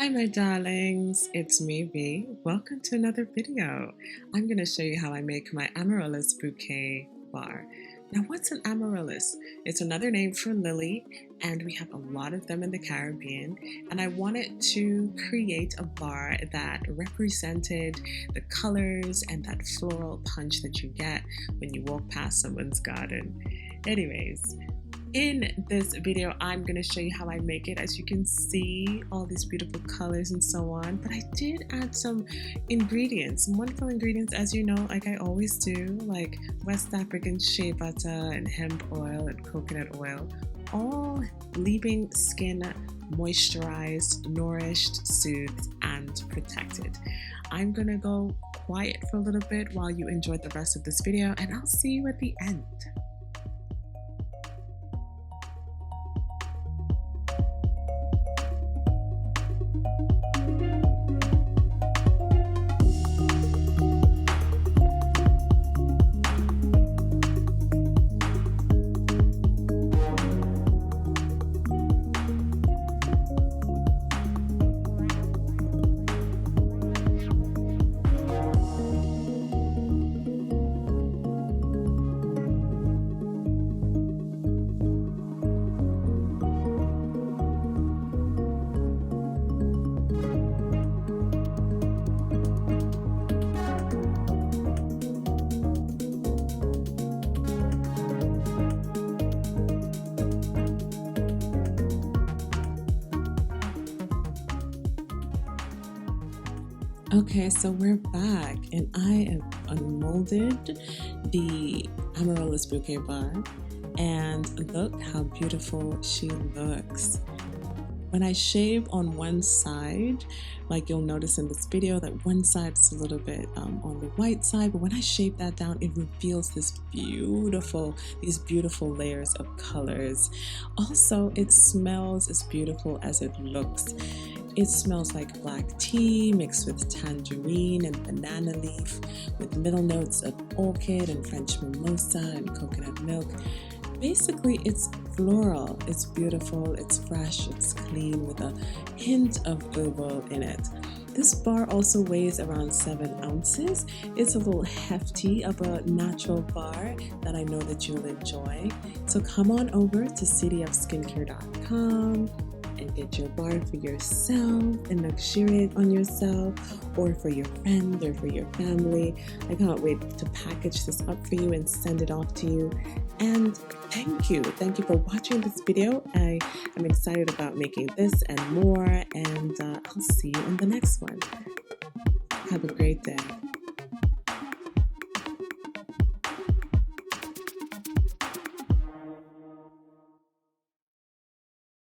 Hi my darlings, it's me V. Welcome to another video. I'm going to show you how I make my Amaryllis bouquet bar. Now what's an Amaryllis? It's another name for lily and we have a lot of them in the Caribbean, and I wanted to create a bar that represented the colors and that floral punch that you get when you walk past someone's garden. Anyways, in this video, I'm going to show you how I make it. As you can see, all these beautiful colors and so on. But I did add some ingredients, some wonderful ingredients, as you know, like I always do, like West African shea butter and hemp oil and coconut oil, all leaving skin moisturized, nourished, soothed, and protected. I'm going to go quiet for a little bit while you enjoy the rest of this video, and I'll see you at the end. Okay, so we're back and I have unmolded the Amaryllis bouquet bar, and look how beautiful she looks. When I shave on one side, like you'll notice in this video that one side is a little bit on the white side, but when I shave that down, it reveals these beautiful layers of colors. Also, it smells as beautiful as it looks. It smells like black tea mixed with tangerine and banana leaf, with middle notes of orchid and French mimosa and coconut milk. Basically, it's floral, it's beautiful, it's fresh, it's clean with a hint of herbal in it. This bar also weighs around 7 ounces. It's a little hefty of a natural bar that I know that you'll enjoy. So come on over to cityofskincare.com and get your bar for yourself and luxuriate on yourself, or for your friend or for your family. I can't wait to package this up for you and send it off to you. And thank you for watching this video. I am excited about making this and more, and I'll see you in the next one. Have a great day.